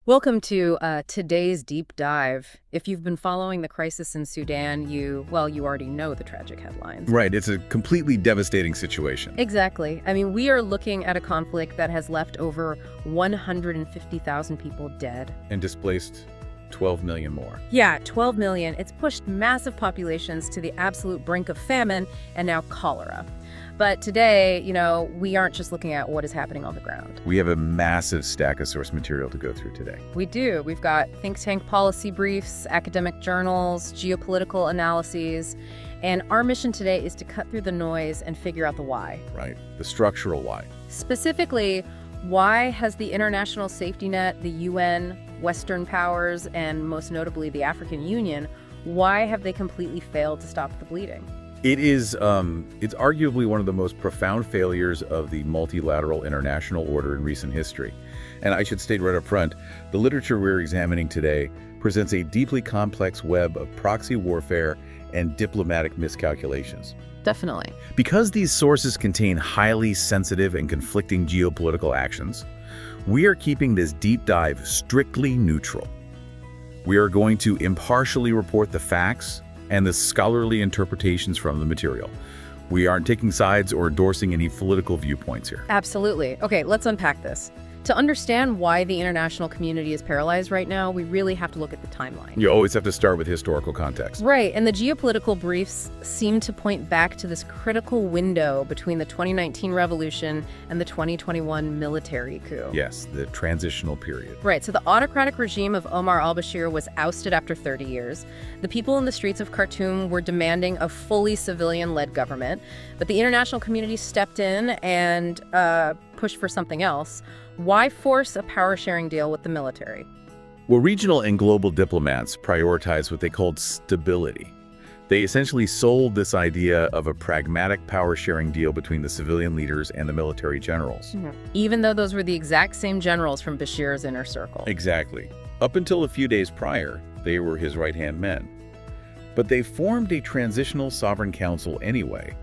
Welcome to today's deep dive. If you've been following the crisis in Sudan, you already know the tragic headlines. Right, it's a completely devastating situation. Exactly. I mean, we are looking at a conflict that has left over 150,000 people dead. And displaced 12 million more. Yeah, 12 million. It's pushed massive populations to the absolute brink of famine and now cholera. But today, we aren't just looking at what is happening on the ground. We have a massive stack of source material to go through today. We do. We've got think tank policy briefs, academic journals, geopolitical analyses, and our mission today is to cut through the noise and figure out the why. Right, the structural why. Specifically, why has the international safety net, the UN, Western powers, and most notably the African Union, why have they completely failed to stop the bleeding? It's arguably one of the most profound failures of the multilateral international order in recent history. And I should state right up front, the literature we're examining today presents a deeply complex web of proxy warfare and diplomatic miscalculations. Definitely. Because these sources contain highly sensitive and conflicting geopolitical actions, we are keeping this deep dive strictly neutral. We are going to impartially report the facts and the scholarly interpretations from the material. We aren't taking sides or endorsing any political viewpoints here. Absolutely. Okay, let's unpack this. To understand why the international community is paralyzed right now, we really have to look at the timeline. You always have to start with historical context. Right, and the geopolitical briefs seem to point back to this critical window between the 2019 revolution and the 2021 military coup. Yes, the transitional period. Right, so the autocratic regime of Omar al-Bashir was ousted after 30 years. The people in the streets of Khartoum were demanding a fully civilian-led government, but the international community stepped in and pushed for something else. Why force a power-sharing deal with the military? Well, regional and global diplomats prioritize what they called stability. They essentially sold this idea of a pragmatic power-sharing deal between the civilian leaders and the military generals. Even though those were the exact same generals from Bashir's inner circle. Exactly. Up until a few days prior, they were his right-hand men. But they formed a transitional sovereign council anyway.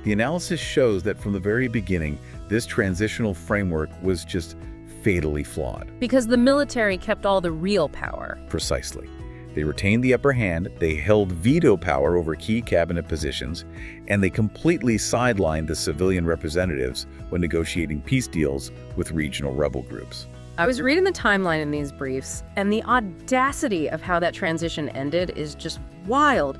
The analysis shows that from the very beginning, this transitional framework was just fatally flawed. Because the military kept all the real power. Precisely. They retained the upper hand, they held veto power over key cabinet positions, and they completely sidelined the civilian representatives when negotiating peace deals with regional rebel groups. I was reading the timeline in these briefs, and the audacity of how that transition ended is just wild.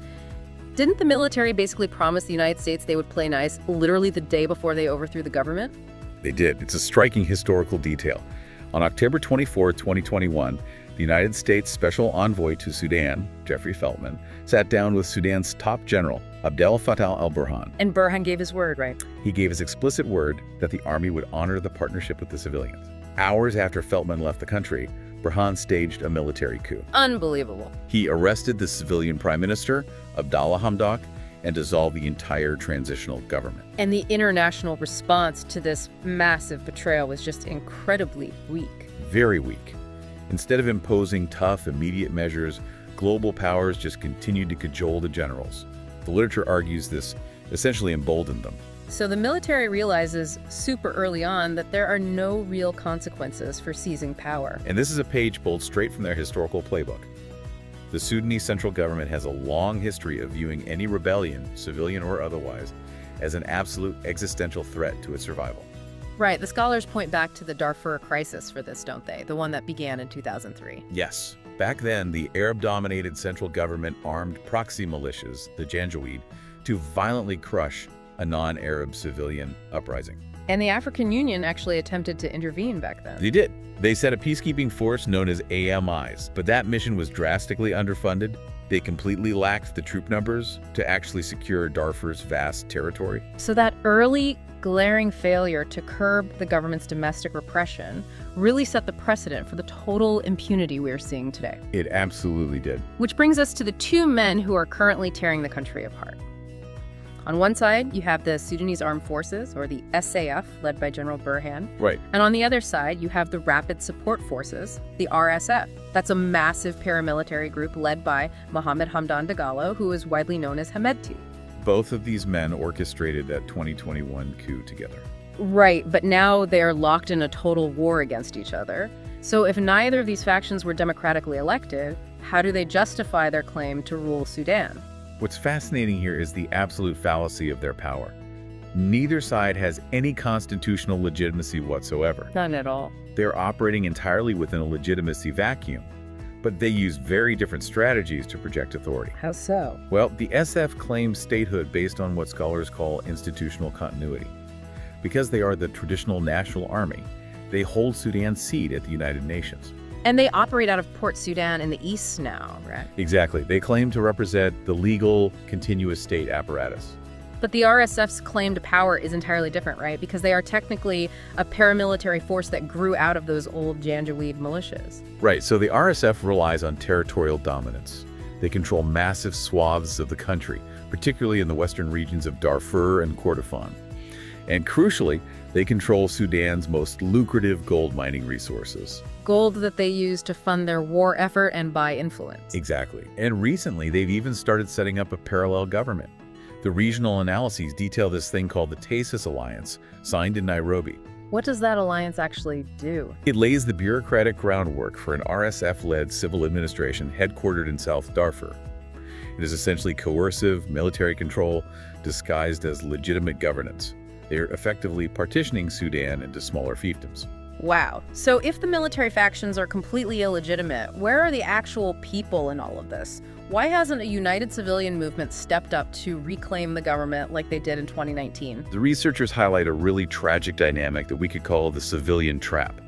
Didn't the military basically promise the United States they would play nice literally the day before they overthrew the government? They did. It's a striking historical detail. On October 24, 2021, the United States Special Envoy to Sudan, Jeffrey Feltman, sat down with Sudan's top general, Abdel Fattah al-Burhan. And Burhan gave his word, right? He gave his explicit word that the army would honor the partnership with the civilians. Hours after Feltman left the country, Burhan staged a military coup. Unbelievable. He arrested the civilian prime minister, Abdallah Hamdok, and dissolved the entire transitional government. And the international response to this massive betrayal was just incredibly weak. Very weak. Instead of imposing tough, immediate measures, global powers just continued to cajole the generals. The literature argues this essentially emboldened them. So the military realizes super early on that there are no real consequences for seizing power. And this is a page pulled straight from their historical playbook. The Sudanese central government has a long history of viewing any rebellion, civilian or otherwise, as an absolute existential threat to its survival. Right, the scholars point back to the Darfur crisis for this, don't they? The one that began in 2003. Yes. Back then, the Arab-dominated central government armed proxy militias, the Janjaweed, to violently crush a non-Arab civilian uprising. And the African Union actually attempted to intervene back then. They did. They set a peacekeeping force known as AMIs, but that mission was drastically underfunded. They completely lacked the troop numbers to actually secure Darfur's vast territory. So that early, glaring failure to curb the government's domestic repression really set the precedent for the total impunity we're seeing today. It absolutely did. Which brings us to the two men who are currently tearing the country apart. On one side, you have the Sudanese Armed Forces, or the SAF, led by General Burhan. Right. And on the other side, you have the Rapid Support Forces, the RSF. That's a massive paramilitary group led by Mohammed Hamdan Dagalo, who is widely known as Hemedti. Both of these men orchestrated that 2021 coup together. Right, but now they're locked in a total war against each other. So if neither of these factions were democratically elected, how do they justify their claim to rule Sudan? What's fascinating here is the absolute fallacy of their power. Neither side has any constitutional legitimacy whatsoever. None at all. They're operating entirely within a legitimacy vacuum, but they use very different strategies to project authority. How so? Well, the SF claims statehood based on what scholars call institutional continuity. Because they are the traditional national army, they hold Sudan's seat at the United Nations. And they operate out of Port Sudan in the east now, right? Exactly. They claim to represent the legal, continuous state apparatus. But the RSF's claim to power is entirely different, right? Because they are technically a paramilitary force that grew out of those old Janjaweed militias. Right, so the RSF relies on territorial dominance. They control massive swaths of the country, particularly in the western regions of Darfur and Kordofan. And crucially, they control Sudan's most lucrative gold mining resources. Gold that they use to fund their war effort and buy influence. Exactly. And recently, they've even started setting up a parallel government. The regional analyses detail this thing called the TASIS Alliance, signed in Nairobi. What does that alliance actually do? It lays the bureaucratic groundwork for an RSF-led civil administration headquartered in South Darfur. It is essentially coercive military control disguised as legitimate governance. They're effectively partitioning Sudan into smaller fiefdoms. Wow. So if the military factions are completely illegitimate, where are the actual people in all of this? Why hasn't a united civilian movement stepped up to reclaim the government like they did in 2019? The researchers highlight a really tragic dynamic that we could call the civilian trap.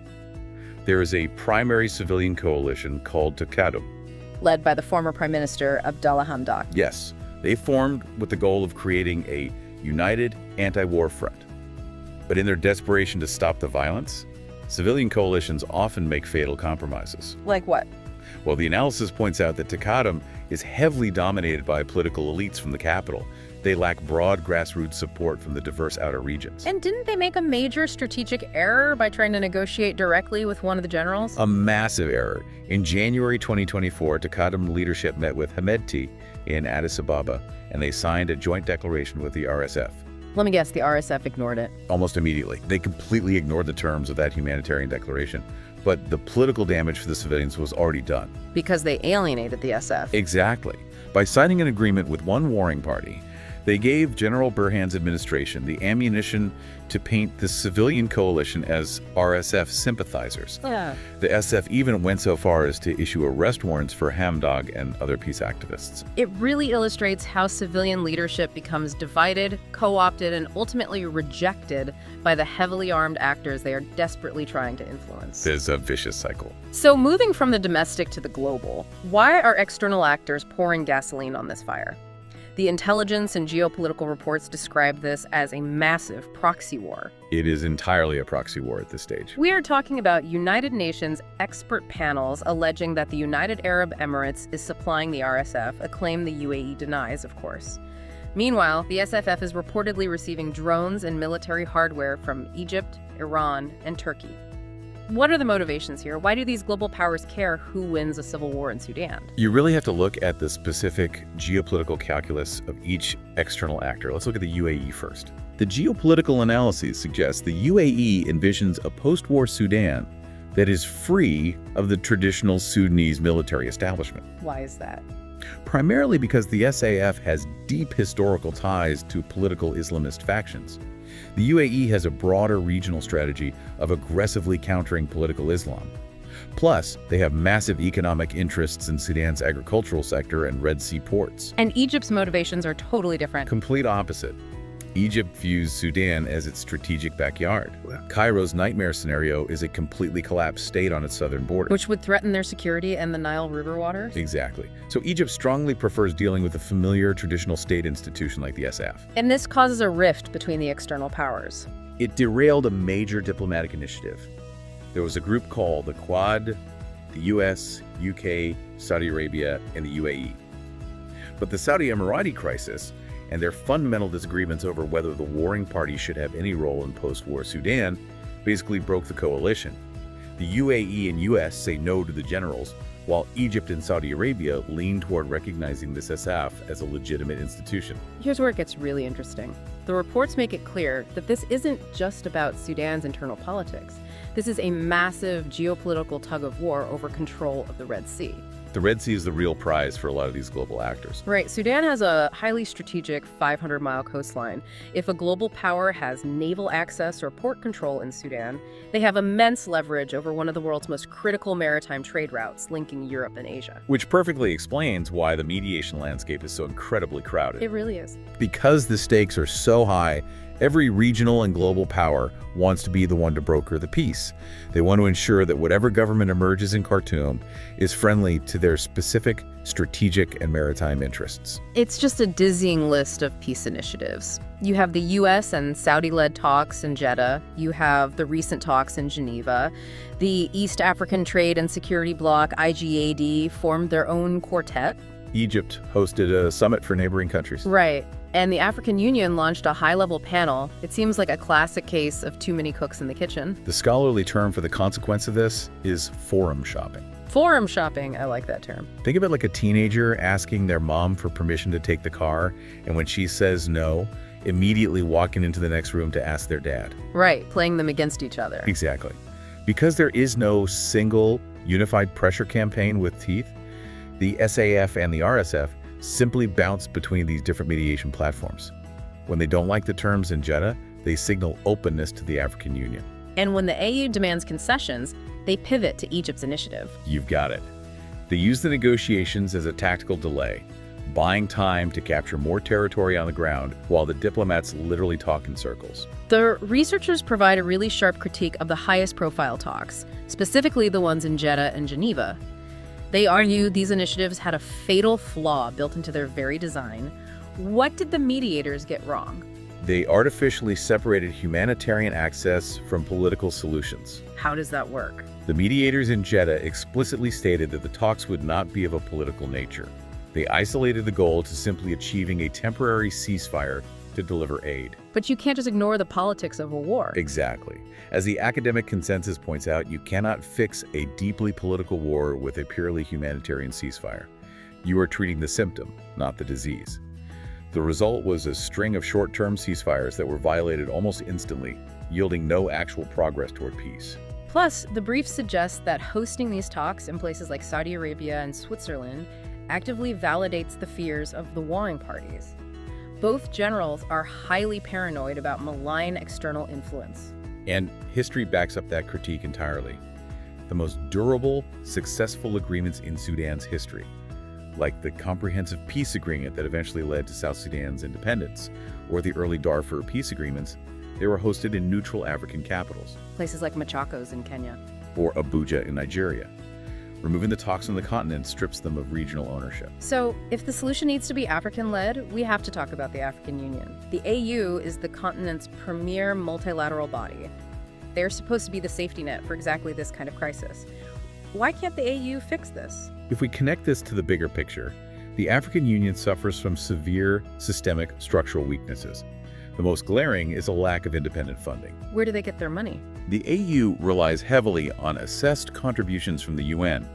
There is a primary civilian coalition called Takadum. Led by the former Prime Minister Abdallah Hamdok. Yes, they formed with the goal of creating a united anti-war front. But in their desperation to stop the violence, civilian coalitions often make fatal compromises. Like what? Well, the analysis points out that Takadum is heavily dominated by political elites from the capital. They lack broad grassroots support from the diverse outer regions. And didn't they make a major strategic error by trying to negotiate directly with one of the generals? A massive error. In January 2024, Takadum leadership met with Hemedti in Addis Ababa, and they signed a joint declaration with the RSF. Let me guess, the RSF ignored it. Almost immediately. They completely ignored the terms of that humanitarian declaration. But the political damage for the civilians was already done. Because they alienated the SF. Exactly. By signing an agreement with one warring party, they gave General Burhan's administration the ammunition to paint the civilian coalition as RSF sympathizers. Yeah. The SF even went so far as to issue arrest warrants for Hamdok and other peace activists. It really illustrates how civilian leadership becomes divided, co-opted, and ultimately rejected by the heavily armed actors they are desperately trying to influence. There's a vicious cycle. So moving from the domestic to the global, why are external actors pouring gasoline on this fire? The intelligence and geopolitical reports describe this as a massive proxy war. It is entirely a proxy war at this stage. We are talking about United Nations expert panels alleging that the United Arab Emirates is supplying the RSF, a claim the UAE denies, of course. Meanwhile, the SFF is reportedly receiving drones and military hardware from Egypt, Iran, and Turkey. What are the motivations here? Why do these global powers care who wins a civil war in Sudan? You really have to look at the specific geopolitical calculus of each external actor. Let's look at the UAE first. The geopolitical analyses suggest the UAE envisions a post-war Sudan that is free of the traditional Sudanese military establishment. Why is that? Primarily because the SAF has deep historical ties to political Islamist factions. The UAE has a broader regional strategy of aggressively countering political Islam. Plus, they have massive economic interests in Sudan's agricultural sector and Red Sea ports. And Egypt's motivations are totally different. Complete opposite. Egypt views Sudan as its strategic backyard. Cairo's nightmare scenario is a completely collapsed state on its southern border. Which would threaten their security and the Nile River waters? Exactly. So Egypt strongly prefers dealing with a familiar traditional state institution like the SF. And this causes a rift between the external powers. It derailed a major diplomatic initiative. There was a group called the Quad, the US, UK, Saudi Arabia, and the UAE. But the Saudi Emirati crisis and their fundamental disagreements over whether the warring party should have any role in post-war Sudan basically broke the coalition. The UAE and US say no to the generals, while Egypt and Saudi Arabia lean toward recognizing this SAF as a legitimate institution. Here's where it gets really interesting. The reports make it clear that this isn't just about Sudan's internal politics. This is a massive geopolitical tug-of-war over control of the Red Sea. The Red Sea is the real prize for a lot of these global actors. Right. Sudan has a highly strategic 500-mile coastline. If a global power has naval access or port control in Sudan, they have immense leverage over one of the world's most critical maritime trade routes linking Europe and Asia. Which perfectly explains why the mediation landscape is so incredibly crowded. It really is. Because the stakes are so high, every regional and global power wants to be the one to broker the peace. They want to ensure that whatever government emerges in Khartoum is friendly to their specific strategic and maritime interests. It's just a dizzying list of peace initiatives. You have the U.S. and Saudi-led talks in Jeddah. You have the recent talks in Geneva. The East African Trade and Security Bloc, IGAD, formed their own quartet. Egypt hosted a summit for neighboring countries. Right. And the African Union launched a high-level panel. It seems like a classic case of too many cooks in the kitchen. The scholarly term for the consequence of this is forum shopping. Forum shopping, I like that term. Think of it like a teenager asking their mom for permission to take the car, and when she says no, immediately walking into the next room to ask their dad. Right, playing them against each other. Exactly. Because there is no single unified pressure campaign with teeth, the SAF and the RSF simply bounce between these different mediation platforms. When they don't like the terms in Jeddah, they signal openness to the African Union. And when the AU demands concessions, they pivot to Egypt's initiative. You've got it. They use the negotiations as a tactical delay, buying time to capture more territory on the ground while the diplomats literally talk in circles. The researchers provide a really sharp critique of the highest profile talks, specifically the ones in Jeddah and Geneva. They argue these initiatives had a fatal flaw built into their very design. What did the mediators get wrong? They artificially separated humanitarian access from political solutions. How does that work? The mediators in Jeddah explicitly stated that the talks would not be of a political nature. They isolated the goal to simply achieving a temporary ceasefire to deliver aid. But you can't just ignore the politics of a war. Exactly. As the academic consensus points out, you cannot fix a deeply political war with a purely humanitarian ceasefire. You are treating the symptom, not the disease. The result was a string of short-term ceasefires that were violated almost instantly, yielding no actual progress toward peace. Plus, the brief suggests that hosting these talks in places like Saudi Arabia and Switzerland actively validates the fears of the warring parties. Both generals are highly paranoid about malign external influence. And history backs up that critique entirely. The most durable, successful agreements in Sudan's history, like the Comprehensive Peace Agreement that eventually led to South Sudan's independence, or the early Darfur peace agreements, they were hosted in neutral African capitals. Places like Machakos in Kenya. Or Abuja in Nigeria. Removing the talks on the continent strips them of regional ownership. So, if the solution needs to be African-led, we have to talk about the African Union. The AU is the continent's premier multilateral body. They're supposed to be the safety net for exactly this kind of crisis. Why can't the AU fix this? If we connect this to the bigger picture, the African Union suffers from severe systemic structural weaknesses. The most glaring is a lack of independent funding. Where do they get their money? The AU relies heavily on assessed contributions from the UN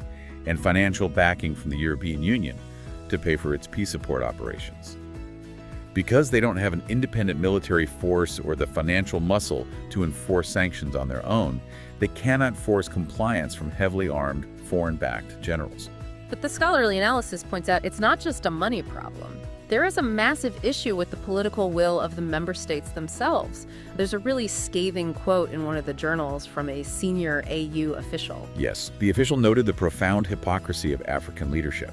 and financial backing from the European Union to pay for its peace support operations. Because they don't have an independent military force or the financial muscle to enforce sanctions on their own, they cannot force compliance from heavily armed, foreign-backed generals. But the scholarly analysis points out it's not just a money problem. There is a massive issue with the political will of the member states themselves. There's a really scathing quote in one of the journals from a senior AU official. Yes, the official noted the profound hypocrisy of African leadership.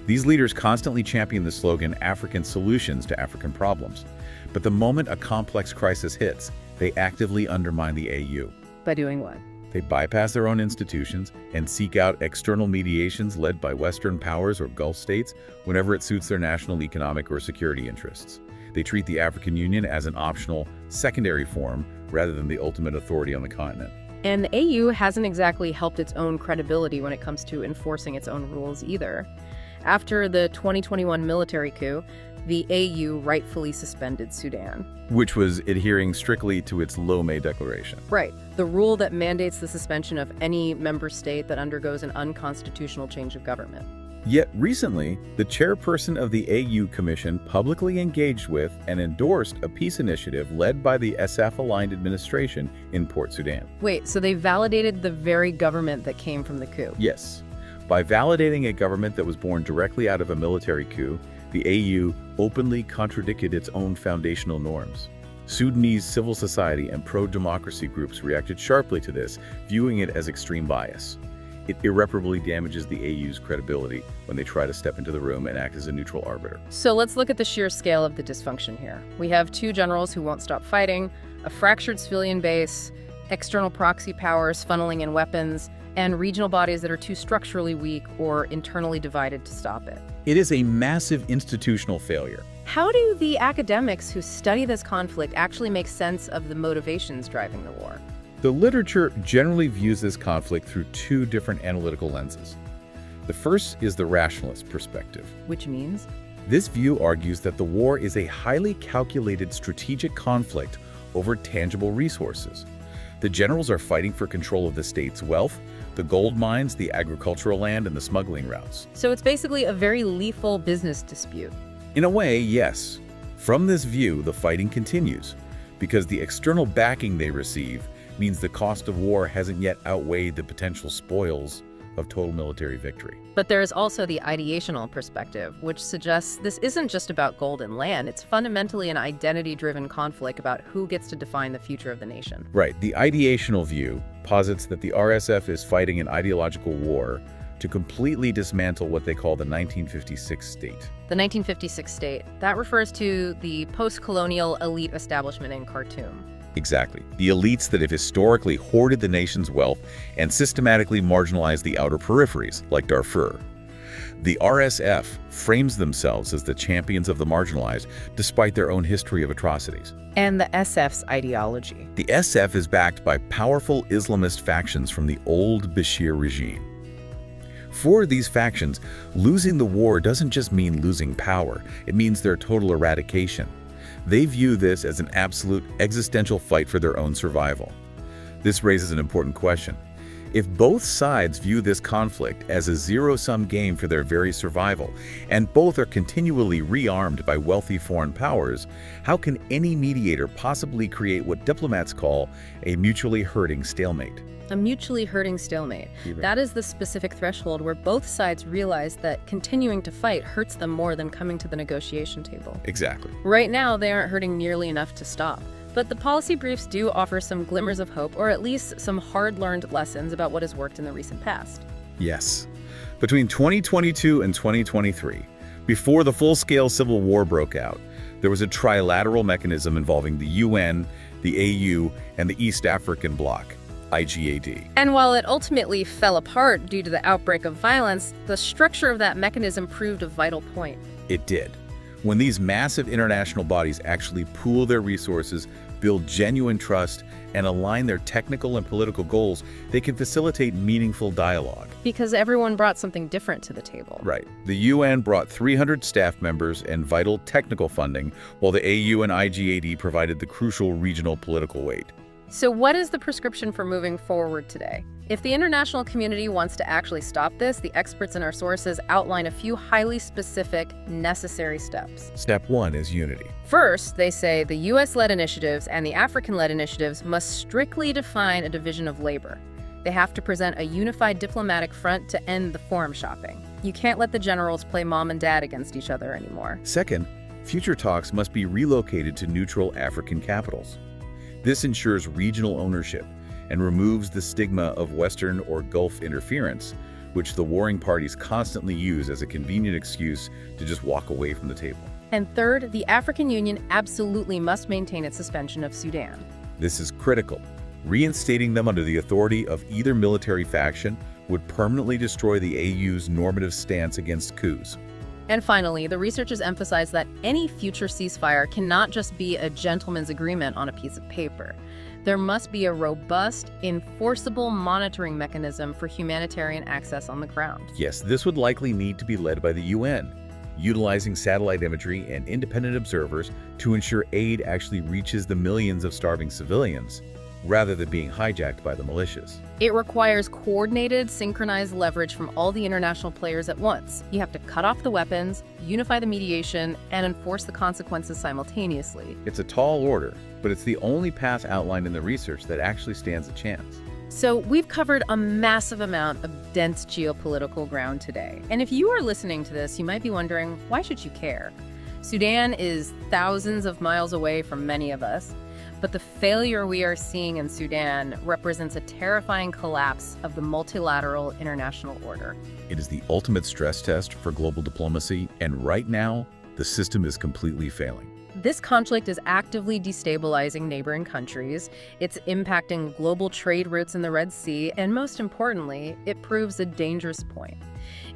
These leaders constantly champion the slogan, African solutions to African problems. But the moment a complex crisis hits, they actively undermine the AU. By doing what? They bypass their own institutions and seek out external mediations led by Western powers or Gulf states whenever it suits their national economic or security interests. They treat the African Union as an optional, secondary forum rather than the ultimate authority on the continent. And the AU hasn't exactly helped its own credibility when it comes to enforcing its own rules either. After the 2021 military coup, the AU rightfully suspended Sudan. Which was adhering strictly to its Lomé Declaration. Right, the rule that mandates the suspension of any member state that undergoes an unconstitutional change of government. Yet recently, the chairperson of the AU Commission publicly engaged with and endorsed a peace initiative led by the SAF-aligned administration in Port Sudan. Wait, so they validated the very government that came from the coup? Yes. By validating a government that was born directly out of a military coup, the AU openly contradicted its own foundational norms. Sudanese civil society and pro-democracy groups reacted sharply to this, viewing it as extreme bias. It irreparably damages the AU's credibility when they try to step into the room and act as a neutral arbiter. So let's look at the sheer scale of the dysfunction here. We have two generals who won't stop fighting, a fractured civilian base, external proxy powers funneling in weapons, and regional bodies that are too structurally weak or internally divided to stop it. It is a massive institutional failure. How do the academics who study this conflict actually make sense of the motivations driving the war? The literature generally views this conflict through two different analytical lenses. The first is the rationalist perspective. Which means? This view argues that the war is a highly calculated strategic conflict over tangible resources. The generals are fighting for control of the state's wealth, the gold mines, the agricultural land, and the smuggling routes. So it's basically a very lethal business dispute. In a way, yes. From this view, the fighting continues, because the external backing they receive means the cost of war hasn't yet outweighed the potential spoils of total military victory. But there is also the ideational perspective, which suggests this isn't just about gold and land. It's fundamentally an identity-driven conflict about who gets to define the future of the nation. Right. The ideational view posits that the RSF is fighting an ideological war to completely dismantle what they call the 1956 state. The 1956 state, that refers to the post-colonial elite establishment in Khartoum. Exactly. The elites that have historically hoarded the nation's wealth and systematically marginalized the outer peripheries, like Darfur. The RSF frames themselves as the champions of the marginalized, despite their own history of atrocities. And the SF's ideology. The SF is backed by powerful Islamist factions from the old Bashir regime. For these factions, losing the war doesn't just mean losing power, it means their total eradication. They view this as an absolute existential fight for their own survival. This raises an important question. If both sides view this conflict as a zero-sum game for their very survival, and both are continually rearmed by wealthy foreign powers, how can any mediator possibly create what diplomats call a mutually hurting stalemate? A mutually hurting stalemate. That is the specific threshold where both sides realize that continuing to fight hurts them more than coming to the negotiation table. Exactly. Right now, they aren't hurting nearly enough to stop. But the policy briefs do offer some glimmers of hope, or at least some hard-learned lessons about what has worked in the recent past. Yes. Between 2022 and 2023, before the full-scale civil war broke out, there was a trilateral mechanism involving the UN, the AU, and the East African Bloc, IGAD. And while it ultimately fell apart due to the outbreak of violence, the structure of that mechanism proved a vital point. It did. When these massive international bodies actually pool their resources, build genuine trust, and align their technical and political goals, they can facilitate meaningful dialogue. Because everyone brought something different to the table. Right. The UN brought 300 staff members and vital technical funding, while the AU and IGAD provided the crucial regional political weight. So what is the prescription for moving forward today? If the international community wants to actually stop this, the experts in our sources outline a few highly specific, necessary steps. Step 1 is unity. First, they say the US-led initiatives and the African-led initiatives must strictly define a division of labor. They have to present a unified diplomatic front to end the forum shopping. You can't let the generals play mom and dad against each other anymore. Second, future talks must be relocated to neutral African capitals. This ensures regional ownership and removes the stigma of Western or Gulf interference, which the warring parties constantly use as a convenient excuse to just walk away from the table. And third, the African Union absolutely must maintain its suspension of Sudan. This is critical. Reinstating them under the authority of either military faction would permanently destroy the AU's normative stance against coups. And finally, the researchers emphasize that any future ceasefire cannot just be a gentleman's agreement on a piece of paper. There must be a robust, enforceable monitoring mechanism for humanitarian access on the ground. Yes, this would likely need to be led by the UN. utilizing satellite imagery and independent observers to ensure aid actually reaches the millions of starving civilians, rather than being hijacked by the militias. It requires coordinated, synchronized leverage from all the international players at once. You have to cut off the weapons, unify the mediation, and enforce the consequences simultaneously. It's a tall order, but it's the only path outlined in the research that actually stands a chance. So we've covered a massive amount of dense geopolitical ground today. And if you are listening to this, you might be wondering, why should you care? Sudan is thousands of miles away from many of us. But the failure we are seeing in Sudan represents a terrifying collapse of the multilateral international order. It is the ultimate stress test for global diplomacy, and right now, the system is completely failing. This conflict is actively destabilizing neighboring countries. It's impacting global trade routes in the Red Sea, and most importantly, it proves a dangerous point.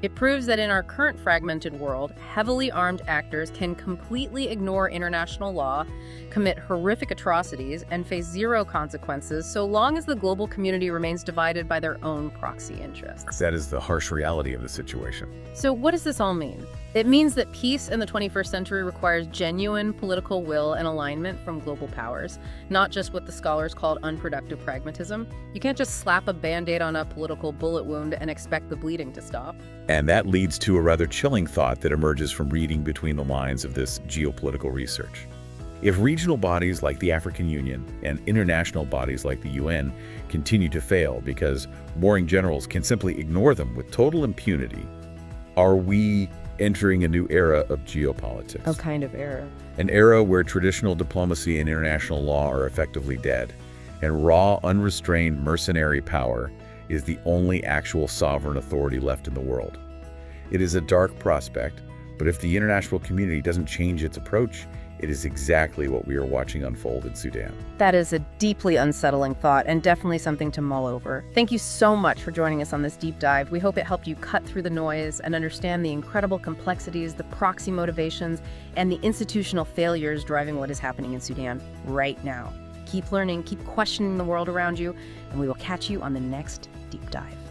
It proves that in our current fragmented world, heavily armed actors can completely ignore international law, commit horrific atrocities, and face zero consequences so long as the global community remains divided by their own proxy interests. That is the harsh reality of the situation. So what does this all mean? It means that peace in the 21st century requires genuine political will and alignment from global powers, not just what the scholars called unproductive pragmatism. You can't just slap a Band-Aid on a political bullet wound and expect the bleeding to stop. And that leads to a rather chilling thought that emerges from reading between the lines of this geopolitical research. If regional bodies like the African Union and international bodies like the UN continue to fail because warring generals can simply ignore them with total impunity, are we entering a new era of geopolitics? A kind of era. An era where traditional diplomacy and international law are effectively dead, and raw, unrestrained mercenary power is the only actual sovereign authority left in the world. It is a dark prospect, but if the international community doesn't change its approach, it is exactly what we are watching unfold in Sudan. That is a deeply unsettling thought and definitely something to mull over. Thank you so much for joining us on this deep dive. We hope it helped you cut through the noise and understand the incredible complexities, the proxy motivations, and the institutional failures driving what is happening in Sudan right now. Keep learning, keep questioning the world around you, and we will catch you on the next deep dive.